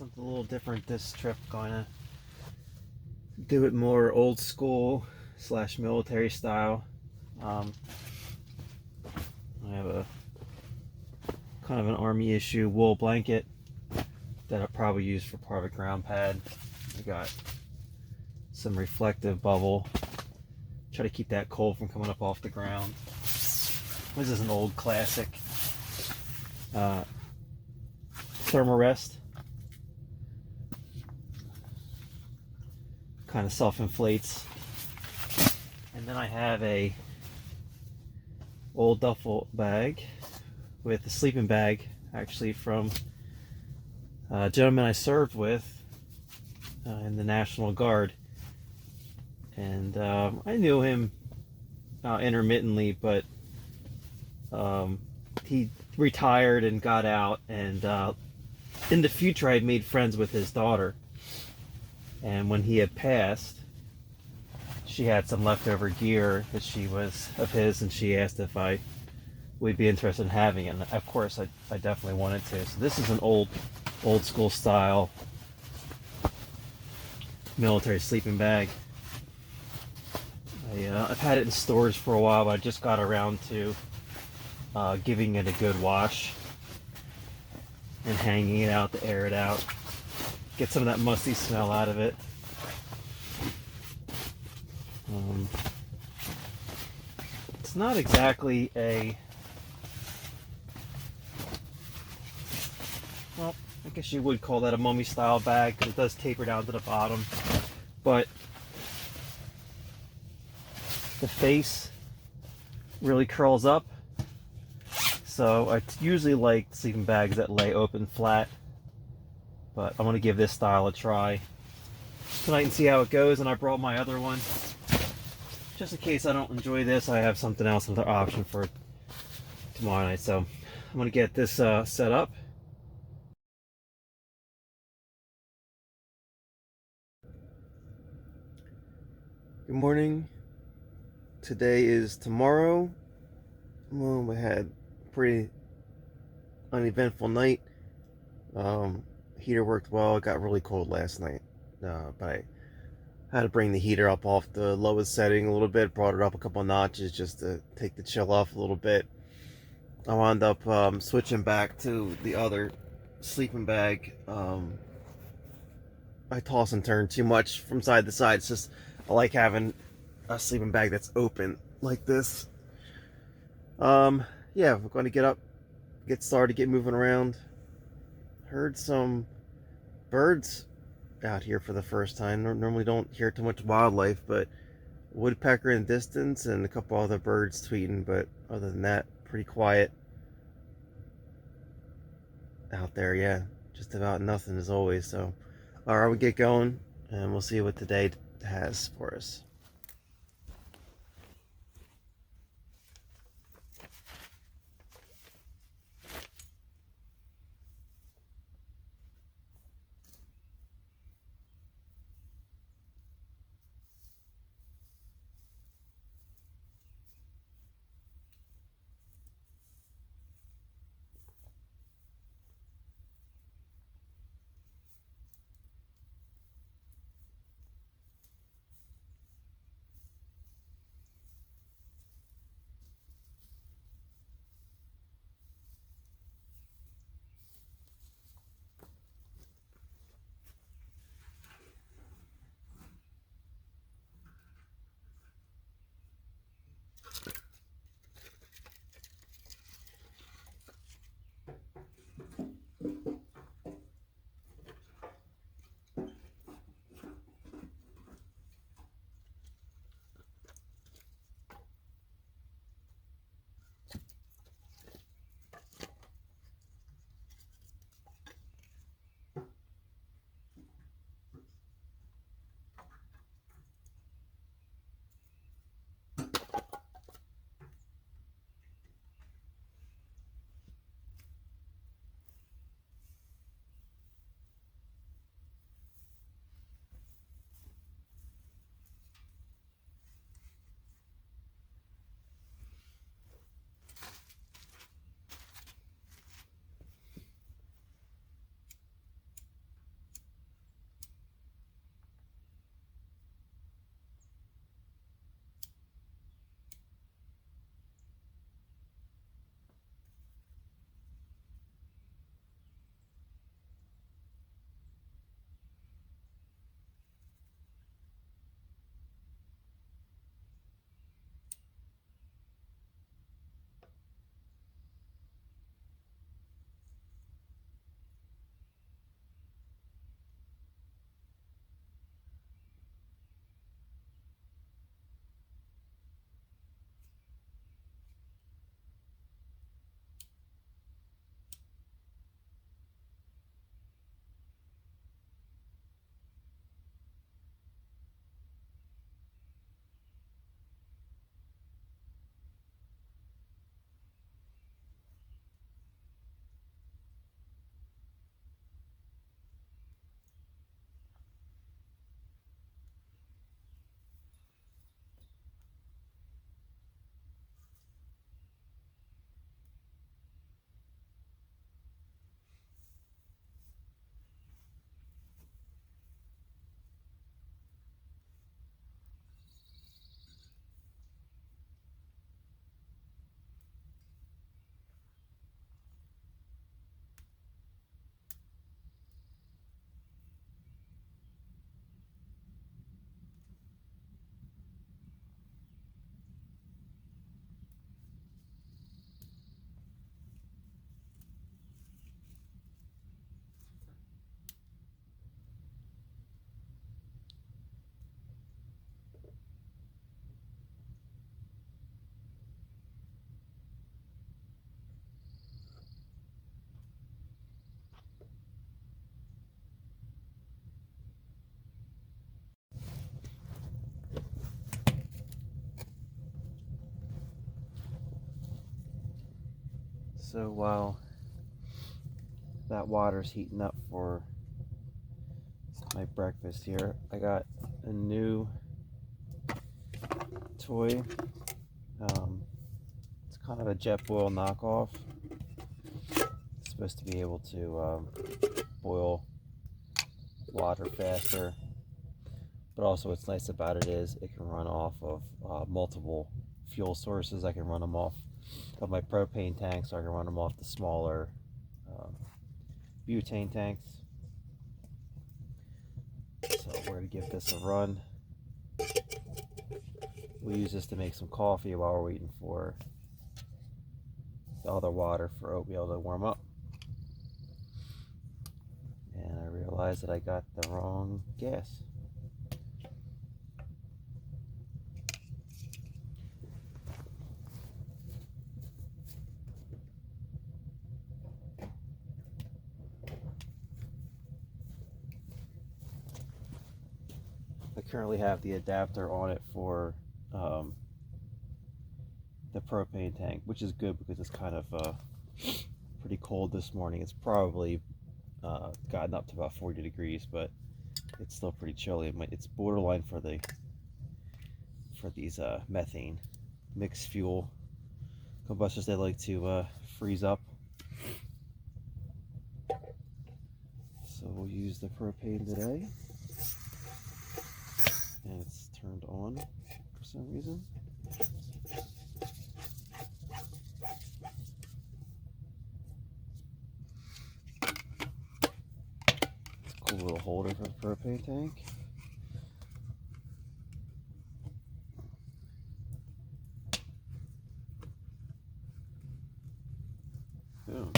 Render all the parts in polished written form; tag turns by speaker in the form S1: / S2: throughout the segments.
S1: something a little different this trip. Going to do it more old school slash military style. Um, I have a kind of an army issue wool blanket that I'll probably use for part of a ground pad. I got some reflective bubble. Try to keep that cold from coming up off the ground. This is an old classic thermarest. Kind of self-inflates. And then I have a old duffel bag with a sleeping bag, actually from a gentleman I served with in the National Guard. And I knew him intermittently, but he retired and got out, and in the future I had made friends with his daughter, and when he had passed, she had some leftover gear that she was of his, and she asked if I would be interested in having it, and of course I definitely wanted to. So this is an old school style military sleeping bag. I've had it in storage for a while, but I just got around to giving it a good wash and hanging it out to air it out, get some of that musty smell out of it. It's not exactly a, well, I guess you would call that a mummy style bag because it does taper down to the bottom, but the face really curls up. So I usually like sleeping bags that lay open flat, but I'm going to give this style a try tonight and see how it goes. And I brought my other one just in case I don't enjoy this. I have something else, another option for tomorrow night. So I'm going to get this set up. Good morning. Today is tomorrow. Well, we had a pretty uneventful night. Heater worked well. It got really cold last night, but I had to bring the heater up off the lowest setting a little bit. Brought it up a couple notches just to take the chill off a little bit. I wound up switching back to the other sleeping bag. I toss and turn too much from side to side. It's just, I like having a sleeping bag that's open like this. Yeah, we're going to get up, get started, get moving around. Heard some birds out here for the first time. Normally don't hear too much wildlife, but woodpecker in the distance and a couple other birds tweeting, but other than that, pretty quiet out there. Yeah, just about nothing as always. So all right, we get going and we'll see what today has for us. So while that water's heating up for my breakfast here, I got a new toy. It's kind of a Jetboil knockoff. It's supposed to be able to boil water faster, but also what's nice about it is it can run off of multiple fuel sources. I can run them off of my propane tanks, or I can run them off the smaller butane tanks. So we're going to give this a run. We'll use this to make some coffee while we're waiting for the other water for oatmeal to warm up. And I realized that I got the wrong gas. I currently have the adapter on it for the propane tank, which is good because it's kind of pretty cold this morning. It's probably gotten up to about 40 degrees, but it's still pretty chilly. It's borderline for these methane mixed fuel combustors. They like to freeze up. So we'll use the propane today, and it's turned on for some reason. It's a cool little holder for the propane tank. Boom.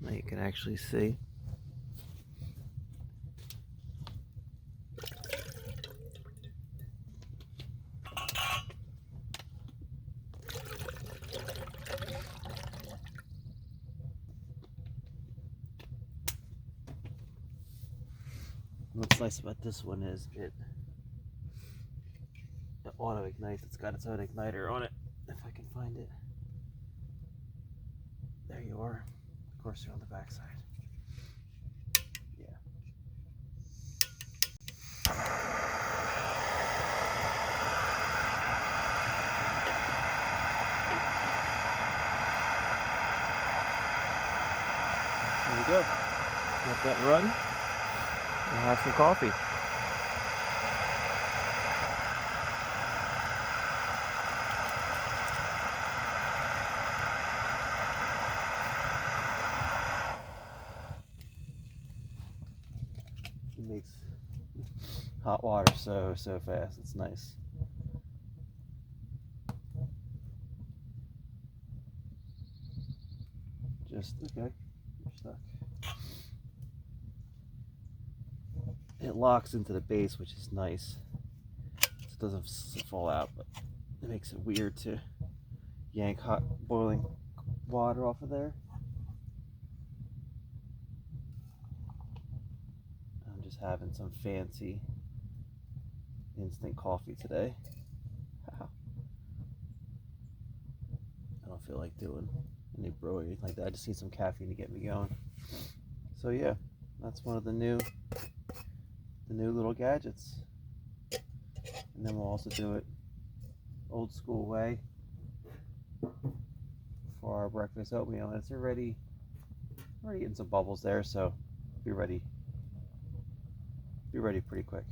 S1: Now you can actually see. What's nice about this one is it auto ignites. It's got its own igniter on it, if I can find it. There you are. Of course, you're on the back side. Yeah. There we go. Let that run and have some coffee. It makes hot water so fast. It's nice. Just okay. You're stuck. It locks into the base, which is nice. It doesn't fall out, but it makes it weird to yank hot boiling water off of there. I'm just having some fancy instant coffee today. I don't feel like doing any brewing or anything like that. I just need some caffeine to get me going. So yeah, that's one of the new little gadgets. And then we'll also do it old school way for our breakfast oatmeal. And it's already getting some bubbles there, so be ready pretty quick.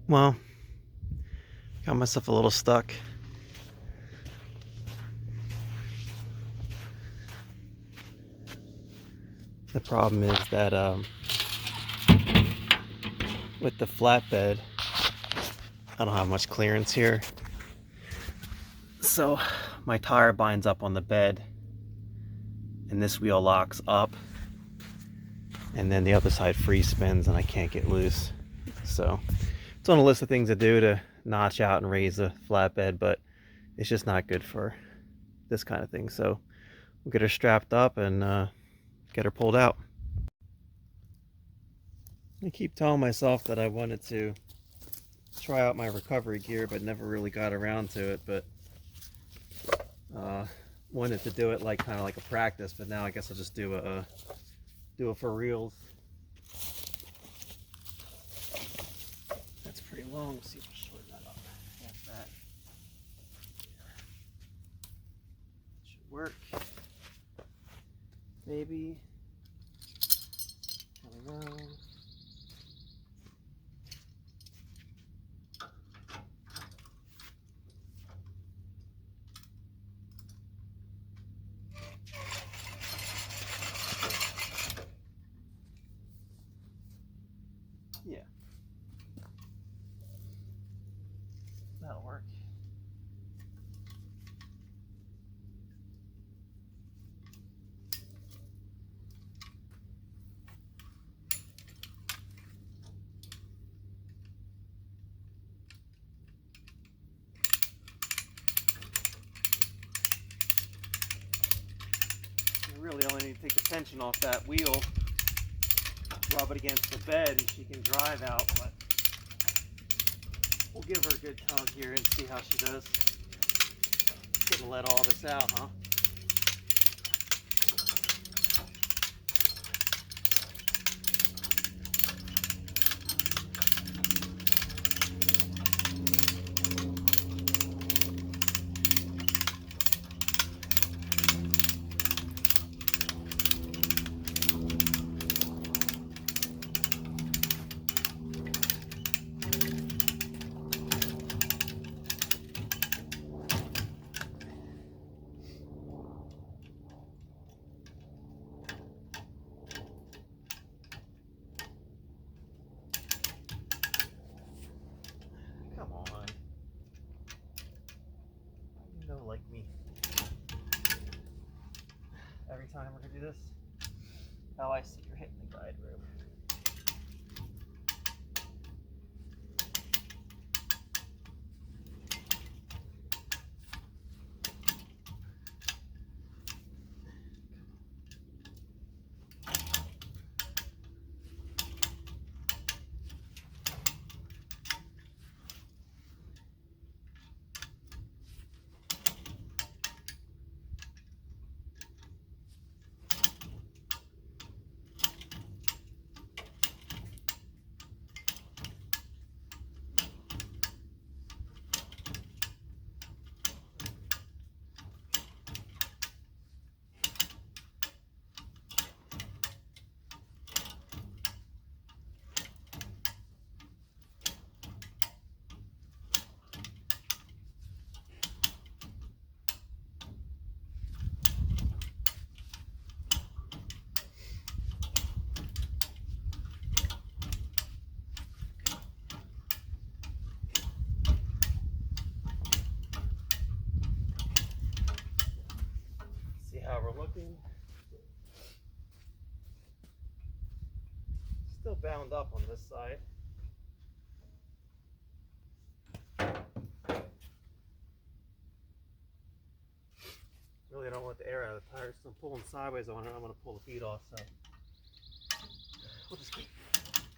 S1: Well, got myself a little stuck. The problem is that with the flatbed, I don't have much clearance here. So my tire binds up on the bed and this wheel locks up, and then the other side free spins and I can't get loose. So it's on a list of things to do to notch out and raise the flatbed, but it's just not good for this kind of thing. So we'll get her strapped up and get her pulled out. I keep telling myself that I wanted to try out my recovery gear, but never really got around to it. But wanted to do it like kind of like a practice, but now I guess I'll just do it for reals. That's pretty long. Let's see if we shorten that up. Half that should work. Maybe. I don't know. Yeah, that'll work. You really only need to take the tension off that wheel, rub it against the bed, and she can drive out. But we'll give her a good tug here and see how she does. Gonna let all this out, huh? Come on. You know, like me. Every time we're gonna do this. Oh, I see. You're hitting the guide rope. See how we're looking. Still bound up on this side. Really don't want the air out of the tires, so I'm pulling sideways on it. I'm going to pull the feet off, so we'll just keep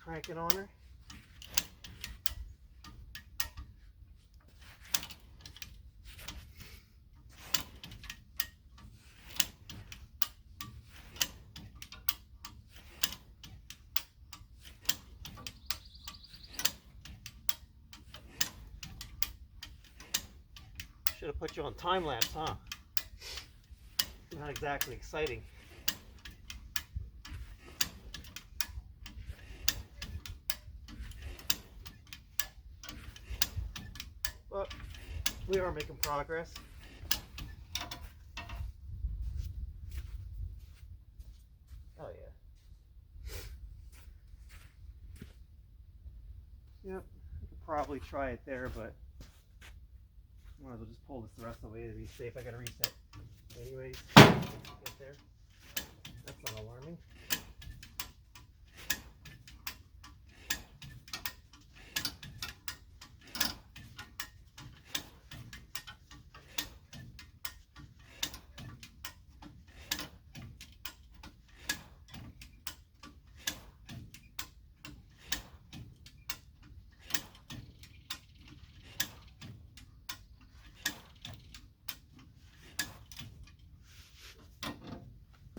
S1: cranking on her. Should have put you on time lapse, huh? Not exactly exciting. We are making progress. Oh yeah. Yep. I could probably try it there, but might as well just pull this the rest of the way to be safe. I gotta reset. Anyways, get there. That's not alarming.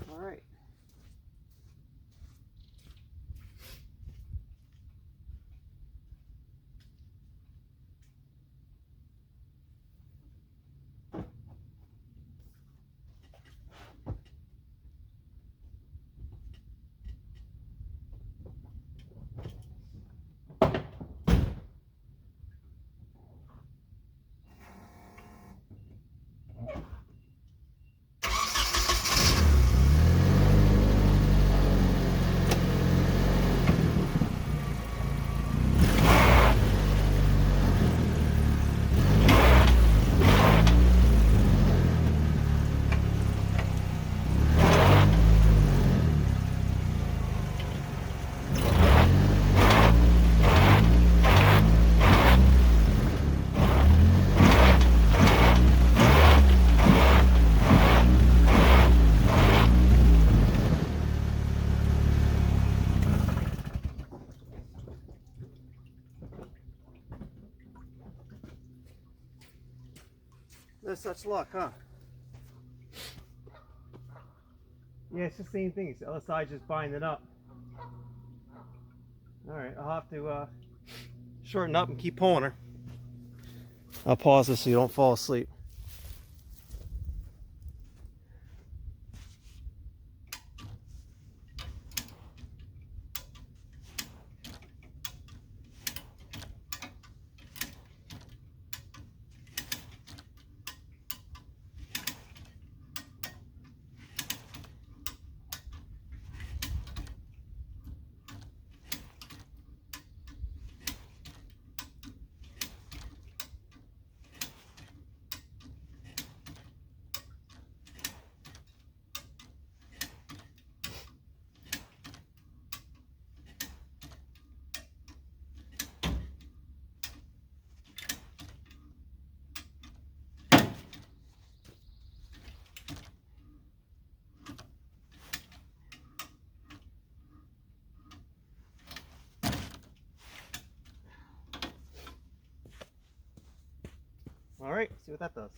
S1: All right. No such luck, huh? Yeah, it's the same thing. It's the other side just binding it up. Alright, I'll have to shorten up and keep pulling her. I'll pause this so you don't fall asleep. Alright, see what that does.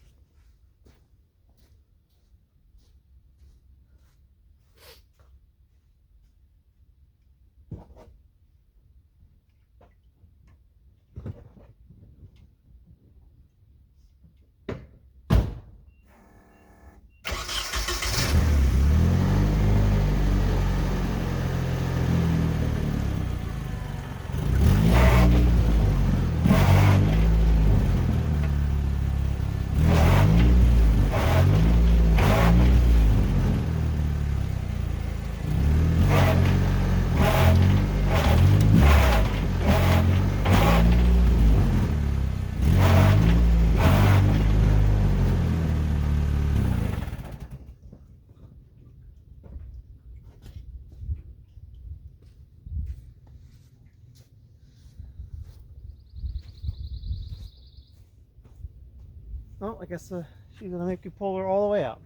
S1: Well, I guess she's gonna make me pull her all the way out.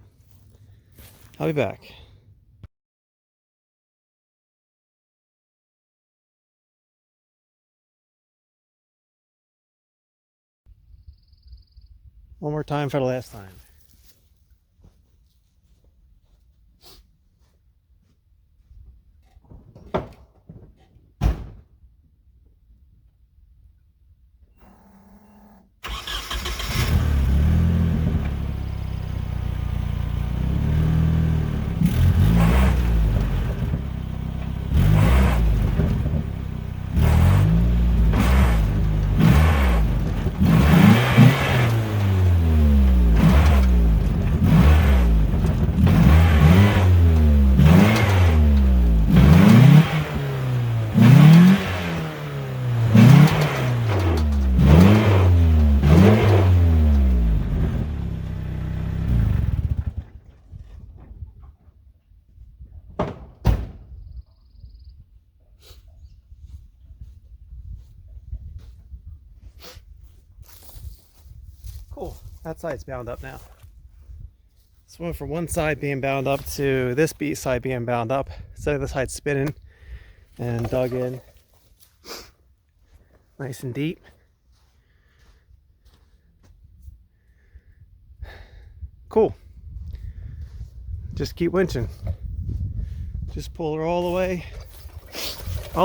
S1: I'll be back. One more time for the last time.
S2: Cool. That side's bound up now. So went from one side being bound up to this side being bound up. So the side spinning and dug in nice and deep. Cool. Just keep winching. Just pull her all the way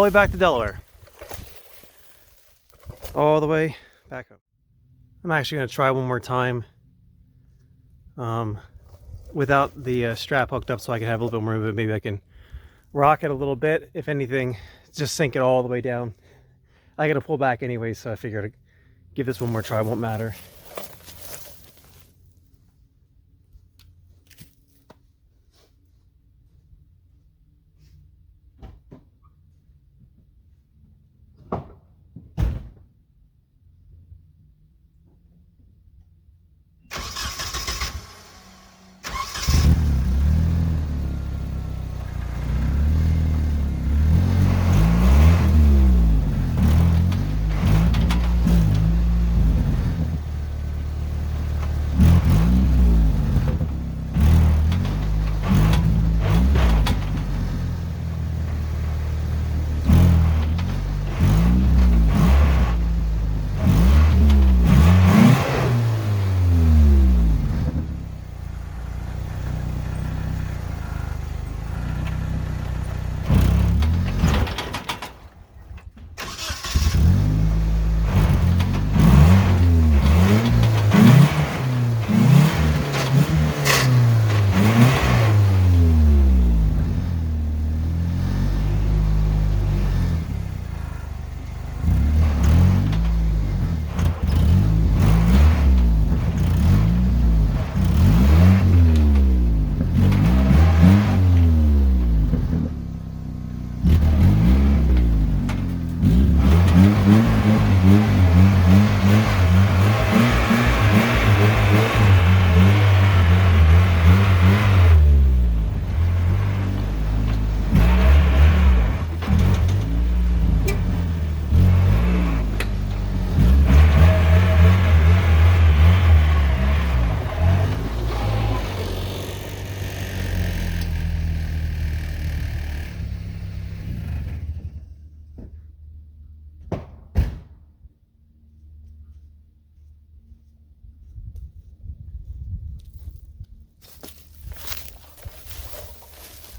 S2: back to Delaware. All the way back up. I'm actually going to try one more time without the strap hooked up so I can have a little bit more movement. Maybe I can rock it a little bit. If anything, just sink it all the way down. I got to pull back anyway, so I figured to give this one more try. Won't matter.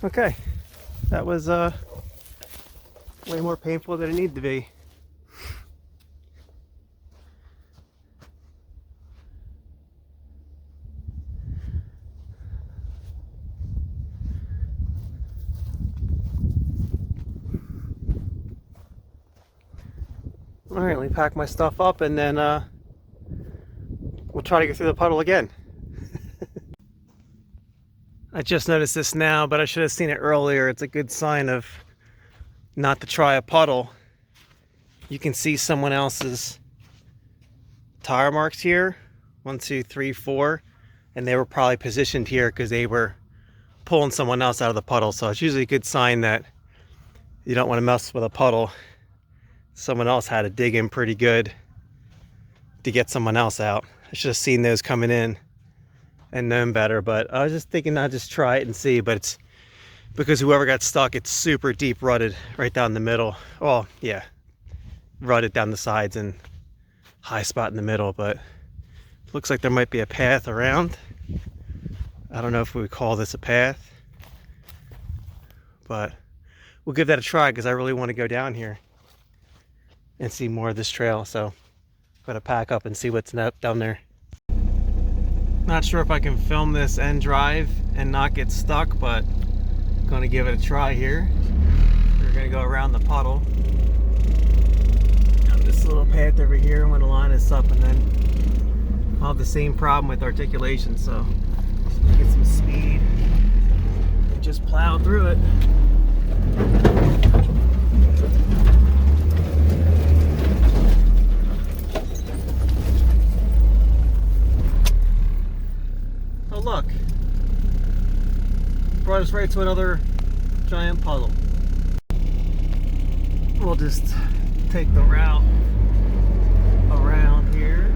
S2: Okay, that was way more painful than it needed to be. All right, let me pack my stuff up and then we'll try to get through the puddle again. I just noticed this now, but I should have seen it earlier. It's a good sign of not to try a puddle. You can see someone else's tire marks here. 1, 2, 3, 4. And they were probably positioned here because they were pulling someone else out of the puddle. So it's usually a good sign that you don't want to mess with a puddle. Someone else had to dig in pretty good to get someone else out. I should have seen those coming in and known better, but I was just thinking I'd just try it and see. But it's because whoever got stuck, it's super deep rutted right down the middle. Well, yeah, rutted down the sides and high spot in the middle, but looks like there might be a path around. I don't know if we would call this a path, but we'll give that a try because I really want to go down here and see more of this trail. So I'm gonna pack up and see what's down there. Not sure if I can film this and drive and not get stuck, but I'm gonna give it a try here. We're gonna go around the puddle. Got this little path over here. I'm gonna line this up, and then I'll have the same problem with articulation, so get some speed and just plow through it. Oh look, brought us right to another giant puddle. We'll just take the route around here.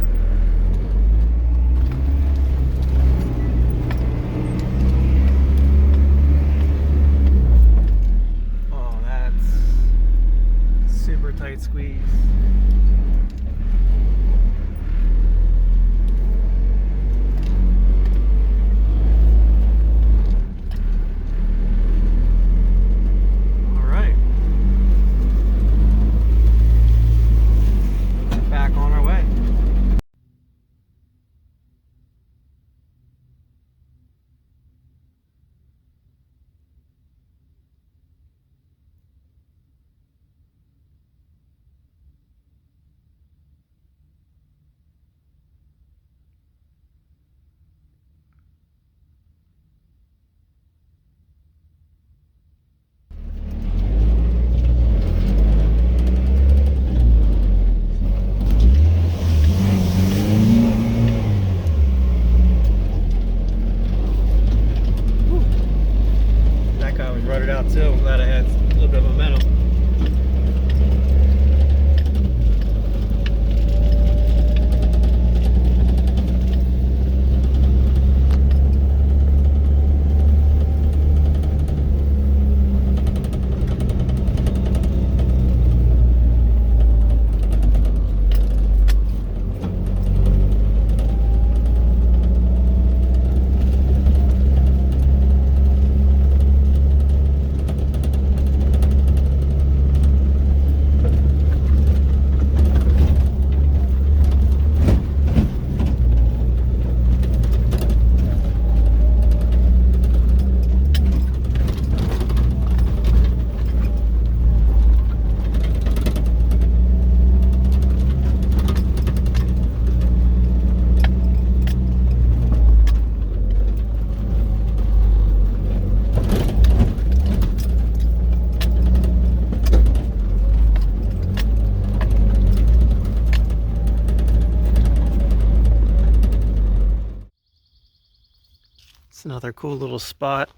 S2: It's another cool little spot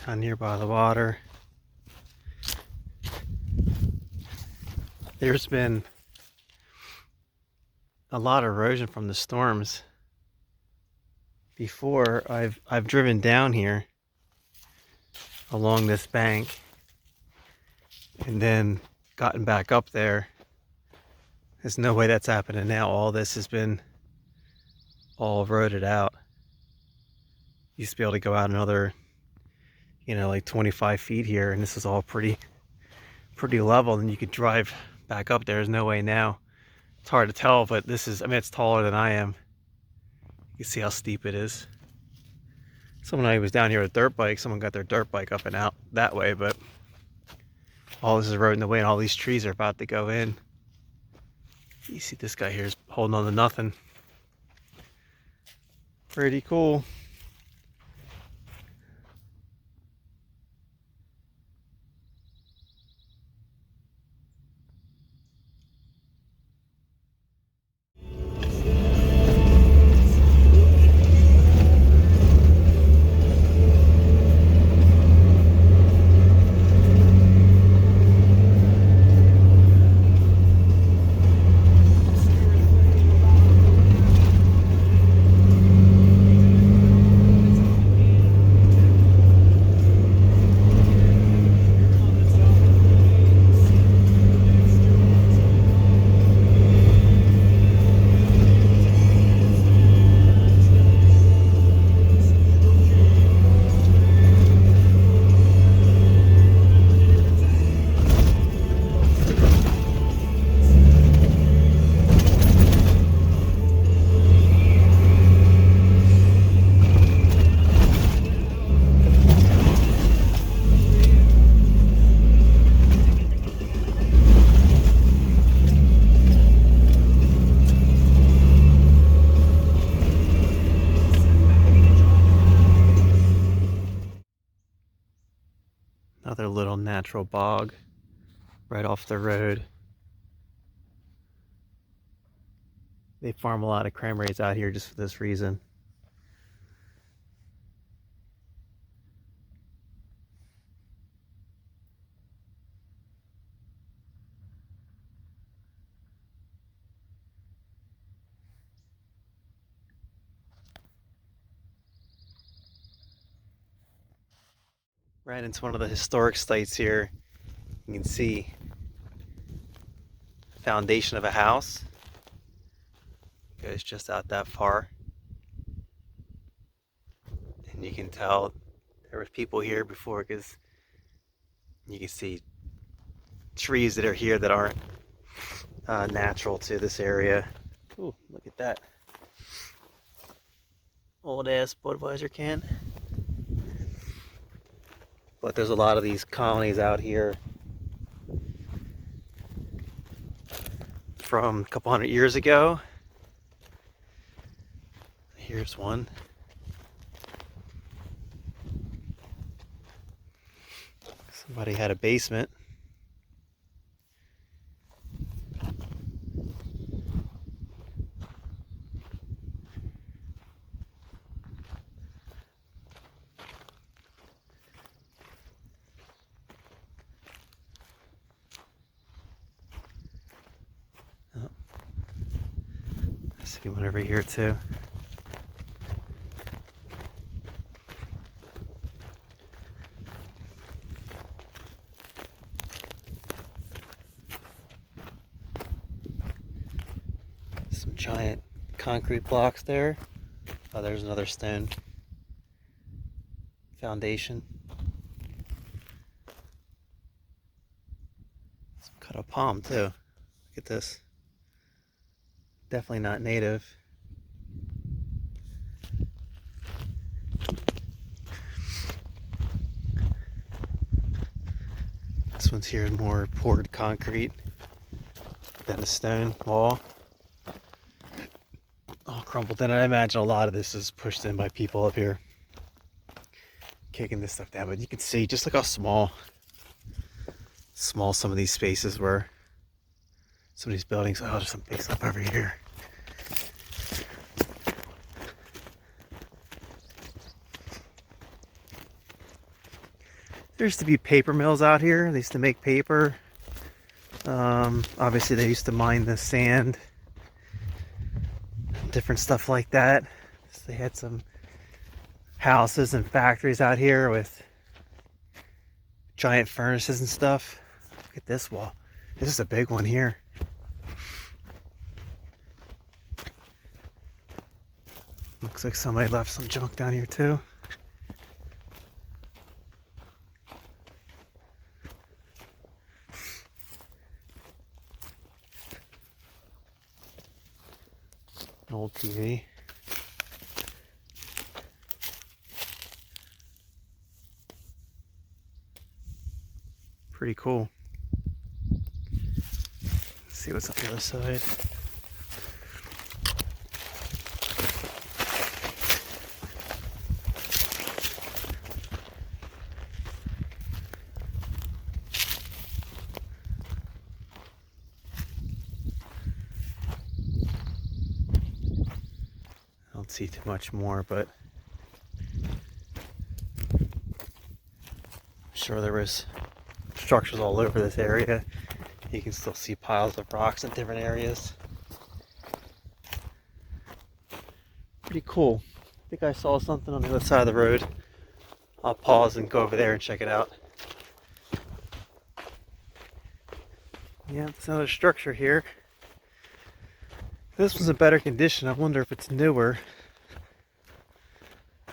S2: down here by the water. There's been a lot of erosion from the storms. Before, I've driven down here along this bank and then gotten back up there. There's no way that's happening now. All this has been all eroded out. Used to be able to go out another, like 25 feet here, and this is all pretty level, and you could drive back up there. There's no way now. It's hard to tell, but this is, it's taller than I am. You can see how steep it is. Someone was down here with a dirt bike. Someone got their dirt bike up and out that way, but all this is eroding away, and all these trees are about to go in. You see this guy here is holding on to nothing. Pretty cool. Another little natural bog right off the road. They farm a lot of cranberries out here just for this reason. Right into one of the historic sites here. You can see the foundation of a house. It goes just out that far. And you can tell there were people here before, because you can see trees that are here that aren't natural to this area. Ooh, look at that. Old ass Budweiser can. But there's a lot of these colonies out here from a couple hundred years ago. Here's one. Somebody had a basement. Oh. I see one over here too. Some giant concrete blocks there. Oh, there's another stone foundation. Some cut up palm too. Look at this. Definitely not native. This one's here more poured concrete than a stone wall. All crumbled in. I imagine a lot of this is pushed in by people up here kicking this stuff down, but you can see just look how small some of these spaces were. Some of these buildings. Oh, there's some big stuff over here. There used to be paper mills out here. They used to make paper. Obviously, they used to mine the sand, different stuff like that. So they had some houses and factories out here with giant furnaces and stuff. Look at this wall. This is a big one here. Looks like somebody left some junk down here too. An old TV. Pretty cool. Let's see what's on the other side. I don't see too much more, but I'm sure there was structures all over this area. You can still see piles of rocks in different areas. Pretty cool. I think I saw something on the other side of the road. I'll pause and go over there and check it out. Yeah, it's another structure here. This one's in better condition. I wonder if it's newer.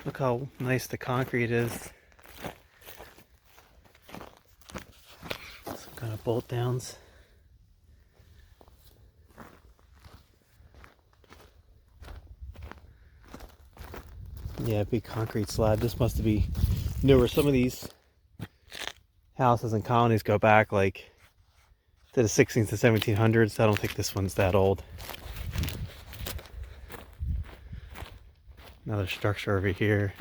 S2: Look how nice the concrete is. Some kind of bolt downs. Yeah, big concrete slab. This must be newer. Some of these houses and colonies go back like to the 16th to 1700s. I don't think this one's that old. Another structure over here.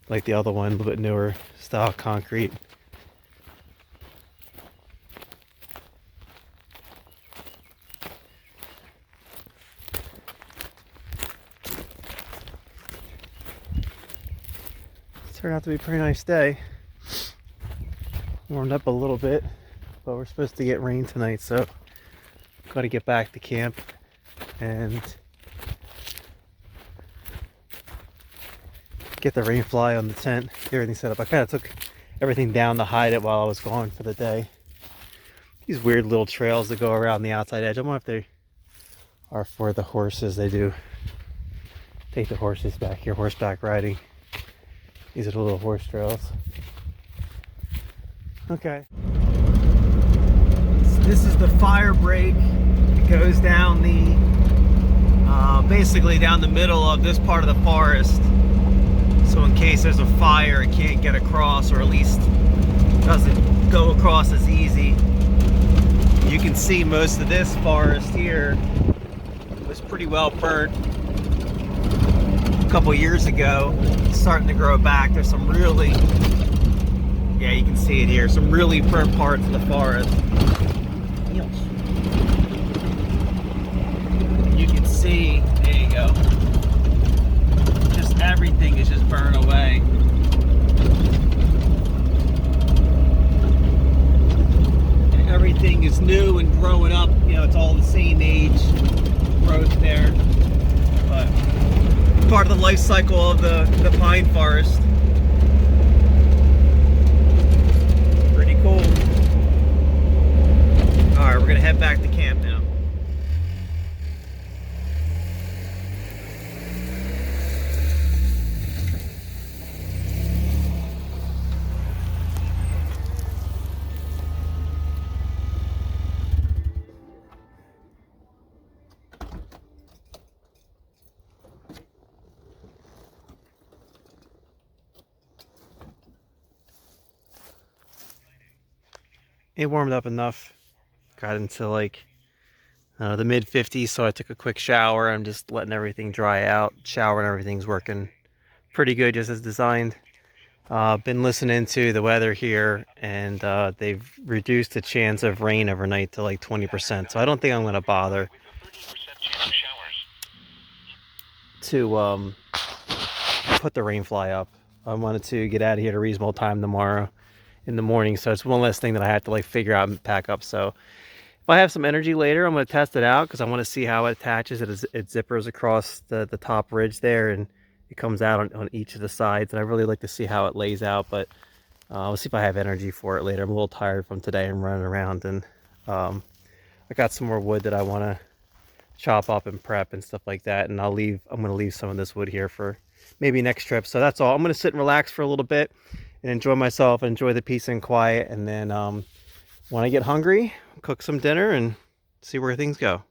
S2: Like the other one, a little bit newer style concrete. Turned out to be a pretty nice day. Warmed up a little bit, but we're supposed to get rain tonight, so got to get back to camp and get the rain fly on the tent, get everything set up. I kind of took everything down to hide it while I was gone for the day. These weird little trails that go around the outside edge. I wonder if they are for the horses. They do take the horses back here, horseback riding. These are the little horse trails. Okay. So this is the fire break. It goes down the, basically down the middle of this part of the forest. So in case there's a fire, it can't get across, or at least doesn't go across as easy. You can see most of this forest here was pretty well burnt a couple years ago. It's starting to grow back. There's some really, yeah, you can see it here, some really burnt parts of the forest. You can see, there you go, just everything is just burned away. And everything is new and growing up, you know, it's all the same age growth there. But part of the life cycle of the pine forest. Pretty cool. Alright, we're gonna head back to camp now. It warmed up enough. Got into like the mid 50s, so I took a quick shower. I'm just letting everything dry out. Shower and everything's working pretty good, just as designed. Been listening to the weather here, and they've reduced the chance of rain overnight to like 20%. So I don't think I'm going to bother to put the rain fly up. I wanted to get out of here at a reasonable time tomorrow in the morning. So it's one less thing that I have to like figure out and pack up. So if I have some energy later, I'm going to test it out because I want to see how it attaches. It zippers across the top ridge there, and it comes out on each of the sides. And I really like to see how it lays out, but we'll see if I have energy for it later. I'm a little tired from today and running around, and I got some more wood that I want to chop up and prep and stuff like that. And I'm going to leave some of this wood here for maybe next trip. So that's all. I'm going to sit and relax for a little bit and enjoy myself, enjoy the peace and quiet. And then when I get hungry, cook some dinner and see where things go.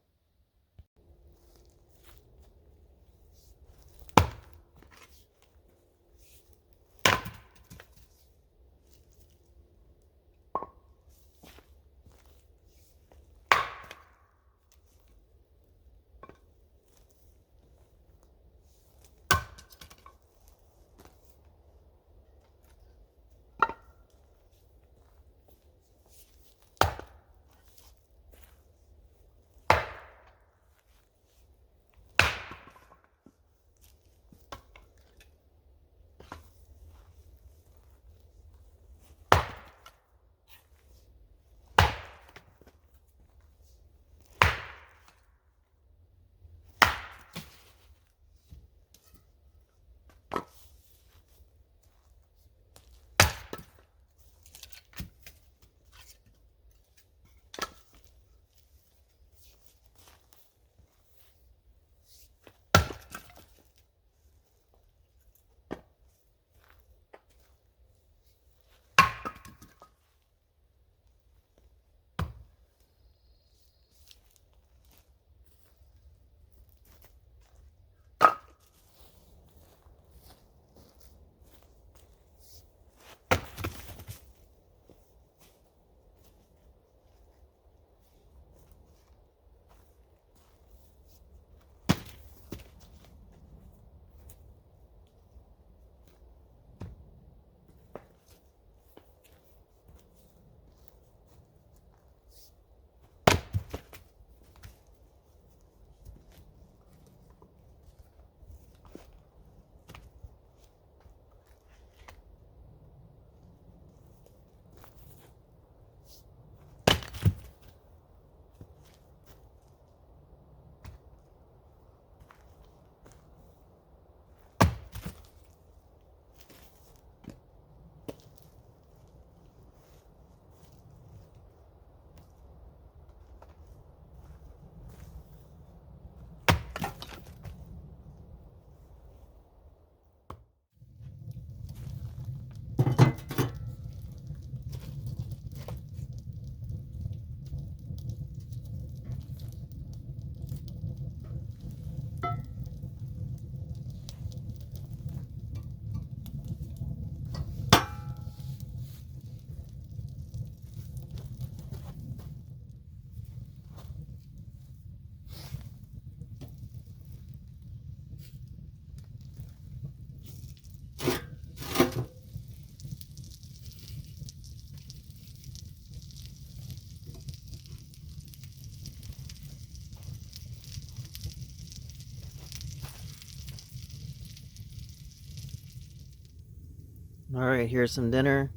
S2: All right, here's some dinner.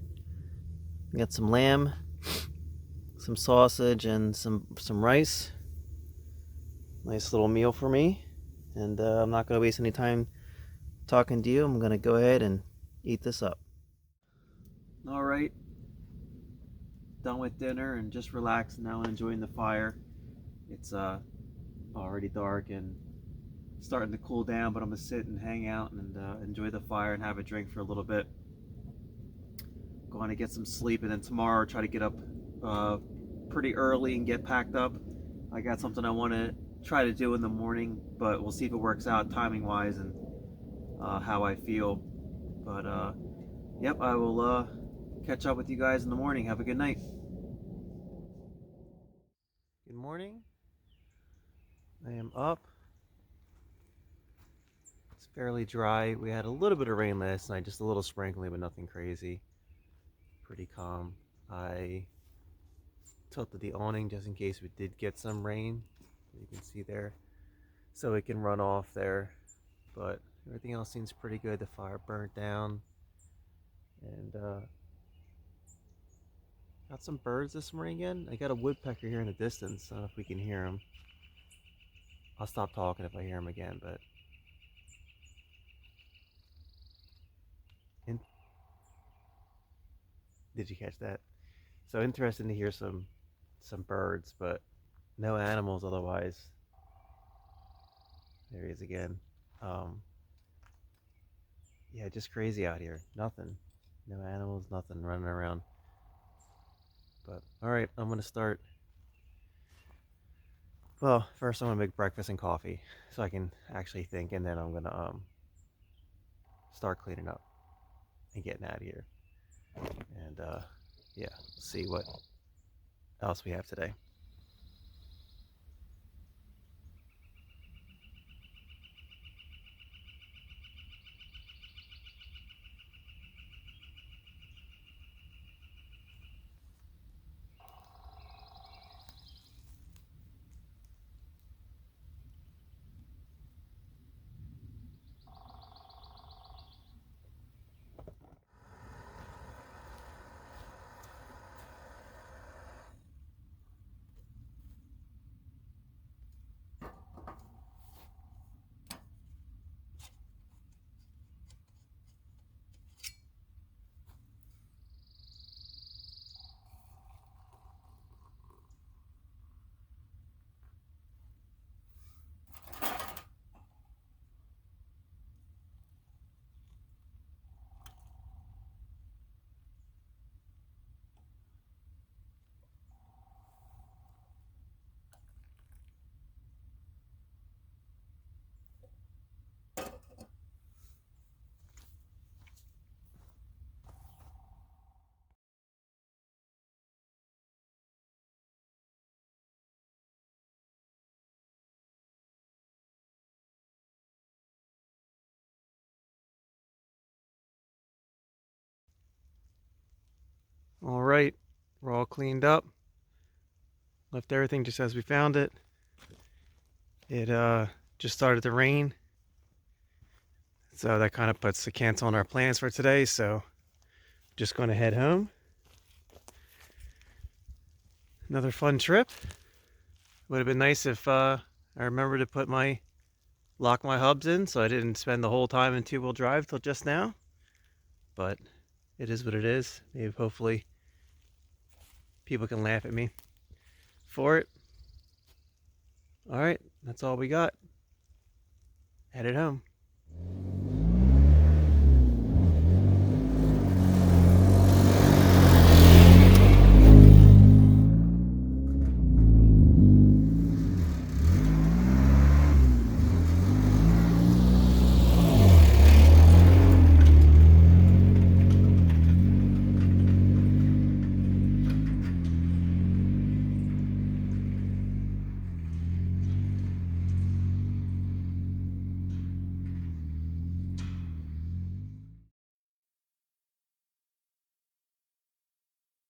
S2: We got some lamb, some sausage, and some rice. Nice little meal for me. And I'm not going to waste any time talking to you. I'm going to go ahead and eat this up. All right, done with dinner and just relaxing now and enjoying the fire. It's already dark and starting to cool down, but I'm gonna sit and hang out and enjoy the fire and have a drink for a little bit. Going to get some sleep, and then tomorrow try to get up pretty early and get packed up. I got something I want to try to do in the morning, but we'll see if it works out timing wise and how I feel. But yep, I will catch up with you guys in the morning. Have a good night. Good morning. I am up. It's fairly dry. We had a little bit of rain last night, just a little sprinkling, but nothing crazy. Pretty calm. I tilted the awning just in case we did get some rain. You can see there, so it can run off there. But everything else seems pretty good. The fire burnt down.
S1: And got some birds this morning again. I got a woodpecker here in the distance. I don't know if we can hear him. I'll stop talking if I hear him again, but in, did you catch that? So interesting to hear some birds, but no animals otherwise. There he is again. Um, yeah, just crazy out here. Nothing. No animals, nothing running around. But all right, I'm gonna start. Well, first I'm gonna make breakfast and coffee so I can actually think, and then I'm gonna start cleaning up and getting out of here. And yeah, see what else we have today.
S2: All right, we're all cleaned up. Left everything just as we found it. It just started to rain, so that kind of puts a cancel on our plans for today. So just going to head home. Another fun trip. Would have been nice if I remembered to lock my hubs in, so I didn't spend the whole time in two-wheel drive till just now. But it is what it is. Maybe hopefully people can laugh at me for it. All right, that's all we got. Headed home.